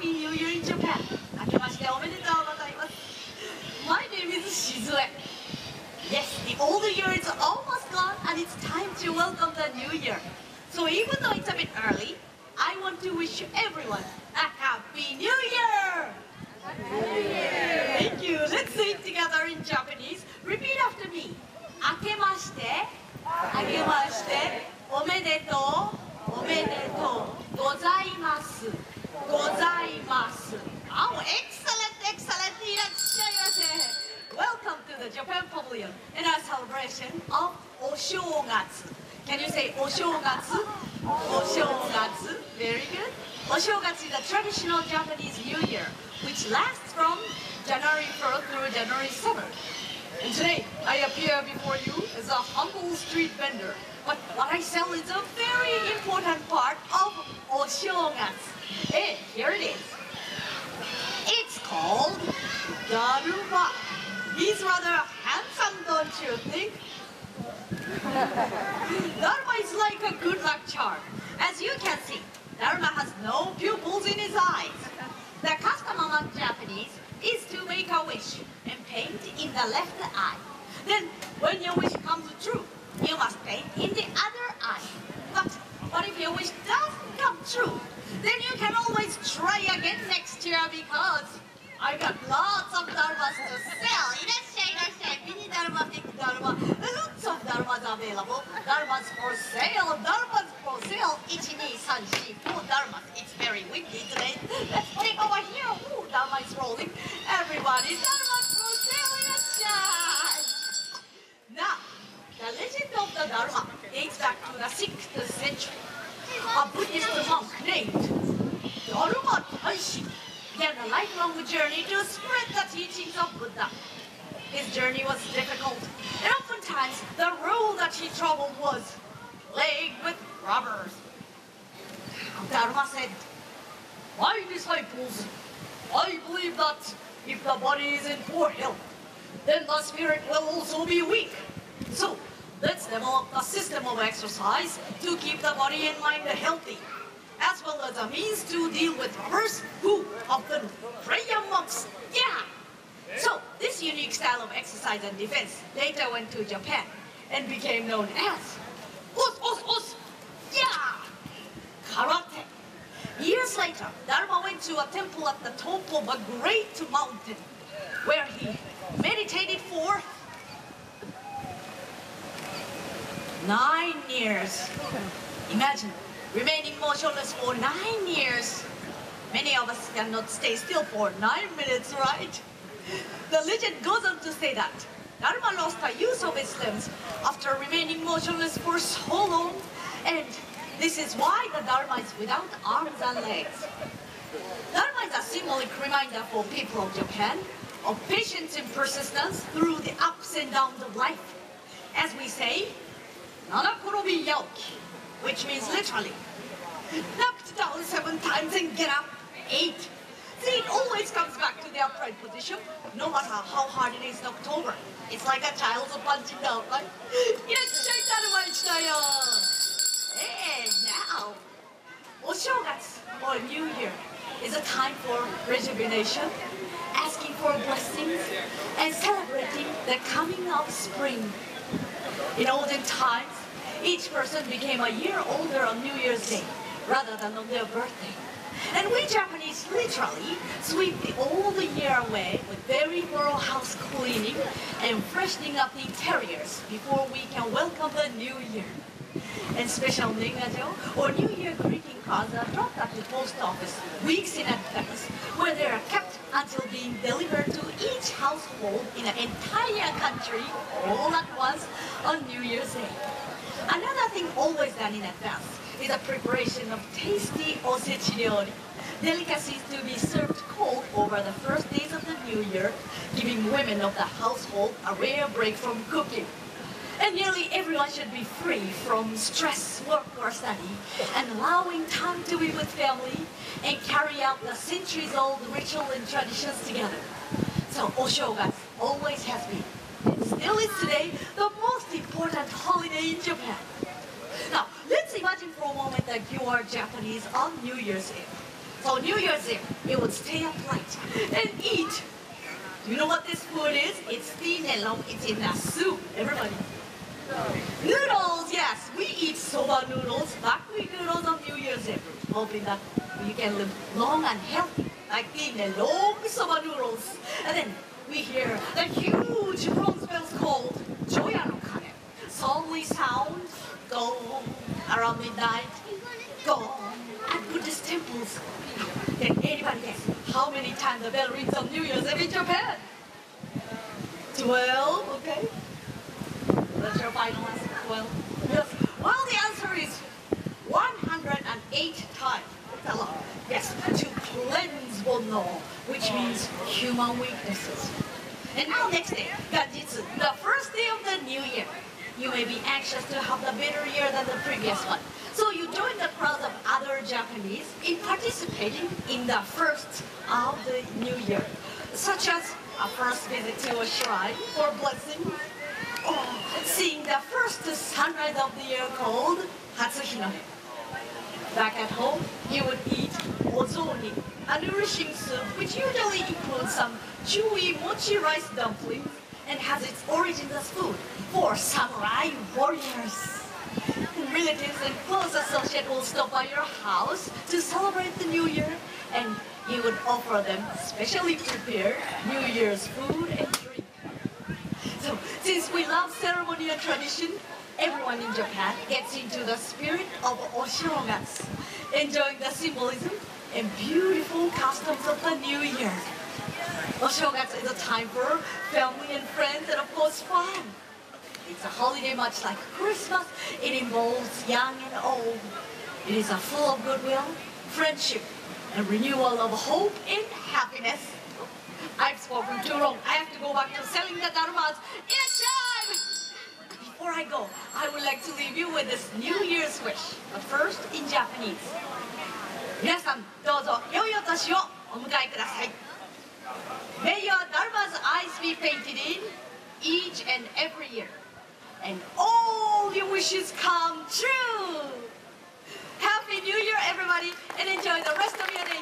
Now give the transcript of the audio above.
Happy New Year in Japan. 明けましておめでとうございます。My name is Shizue. Yes, the old year is almost gone and it's time to welcome the new year. So even though it's a bit early, I want to wish everyone a Happy New Year! Happy New Year! Thank you. Let's say it together in Japanese. Repeat after me. 明けまして、明けまして、おめでとう、おめでとう、ございます、ございます。Oh, excellent, excellent. いらっしゃいませ。Welcome to the Japan Pavilion in our celebration of Oshogatsu. Can you say Oshogatsu? Oshogatsu. Very good. Oshogatsu is a traditional Japanese New Year, which lasts from January 1st through January 7th. And today, I appear before you as a humble street vendor. But what I sell is a very important part of Oshogatsu. And here it is. It's called Daruma. He's rather handsome, don't you think? Daruma is like a good luck charm. As you can see, Daruma has no pupils in his eyes. The custom among Japanese is to make a wish and paint in the left eye. Then, when your wish comes true, you must paint in the other eye. But what if your wish doesn't come true? Then you can always try again next year because I got lots of Darumas to sell. いらっしゃいいらっしゃい。ミニダルマ、ビッグダルマ。Lots of Darumas available. Darumas for sale. Darumas for sale. 1, 2, 3, 4, 4 Darumas. It's very windy today. Let's take over here. Ooh, Daruma is rolling. Everybody, Darumas for sale. いらっしゃい。Now, the legend of the Daruma dates back to the 6th century. A Buddhist monk named Daruma Taishi began a lifelong journey to spread the teachings of Buddha. His journey was difficult, and oftentimes the road that he traveled was plagued with robbers. Daruma said, "My disciples, I believe that if the body is in poor health, then the spirit will also be weak. So let's develop a system of exercise to keep the body and mind healthy, as well as a means to deal with robbers who often prey on monks." Yeah! So, this unique style of exercise and defense later went to Japan and became known as Os! Yeah! Karate. Years later, Daruma went to a temple at the top of a great mountain where he meditated for 9 years. Imagine remaining motionless for 9 years. Many of us cannot stay still for 9 minutes, right? The legend goes on to say that Daruma lost the use of his limbs after remaining motionless for so long, and this is why the Daruma is without arms and legs. Daruma is a symbolic reminder for people of Japan of patience and persistence through the ups and downs of life. As we say, Nanakorobi Yaoki, which means literally, knocked down 7 times and get up 8. See, it always comes back to the upright position, no matter how hard it is knocked over. It's like a child's punching down, right? And now, Oshogatsu, or New Year, is a time for rejuvenation, asking for blessings, and celebrating the coming of spring. In olden times, each person became a year older on New Year's Day, rather than on their birthday. And we Japanese literally sweep the old year away with very thorough house cleaning and freshening up the interiors before we can welcome the new year. And special Nengajo or New Year greeting cards are dropped at the post office weeks in advance, where they are kept until being delivered to each household in an entire country all at once on New Year's Day. Another thing always done in advance is the preparation of tasty osechi ryori, delicacies to be served cold over the first days of the new year, giving women of the household a rare break from cooking. And nearly everyone should be free from stress, work, or study, and allowing time to be with family and carry out the centuries-old ritual and traditions together. So Oshogatsu always has been, and still is today, the most important holiday in Japan. Now, let's imagine for a moment that you are Japanese on New Year's Eve. So New Year's Eve, you would stay up late and eat. Do you know what this food is? It's tinelong. It's in a soup. Everybody. Noodles, yes. We eat soba noodles, buckwheat noodles on New Year's Eve, hoping that we can live long and healthy, like tinelong soba noodles. And then we hear the huge bronze bells called Joya no Kane. Solemnly sound, gong, around midnight, gong, at Buddhist temples. Can anybody guess how many times the bell rings on New Year's Eve in Japan? 12, okay. That's your final answer, 12. Yes. Well, the answer is 108 times. That's a lot. Yes, to cleanse bono, which means human weaknesses. And now next day, Ganjitsu, the first day of the new year. You may be anxious to have the better year than the previous one. So you join the crowd of other Japanese in participating in the first of the new year, such as a first visit to a shrine for blessing, or seeing the first sunrise of the year called Hatsuhino. Back at home, you would eat ozoni, a nourishing soup which usually includes some chewy mochi rice dumplings and has its origins as food for samurai warriors. Relatives and close associates will stop by your house to celebrate the new year, and you would offer them specially prepared New Year's food and drink. So, since we love ceremony and tradition, everyone in Japan gets into the spirit of Oshirogatsu, enjoying the symbolism and beautiful customs of the new year. Oshirogatsu is a time for family and friends and of course fun. It's a holiday much like Christmas. It involves young and old. It is full of goodwill, friendship, and renewal of hope and happiness. I've spoken too long. I have to go back to selling the Darumas. It's time! Before I go, I would like to leave you with this New Year's wish, but first in Japanese. 皆さん、どうぞ良いお年をお迎えください。May your Daruma's eyes be painted in each and every year, and all your wishes come true. Happy New Year, everybody, and enjoy the rest of your day.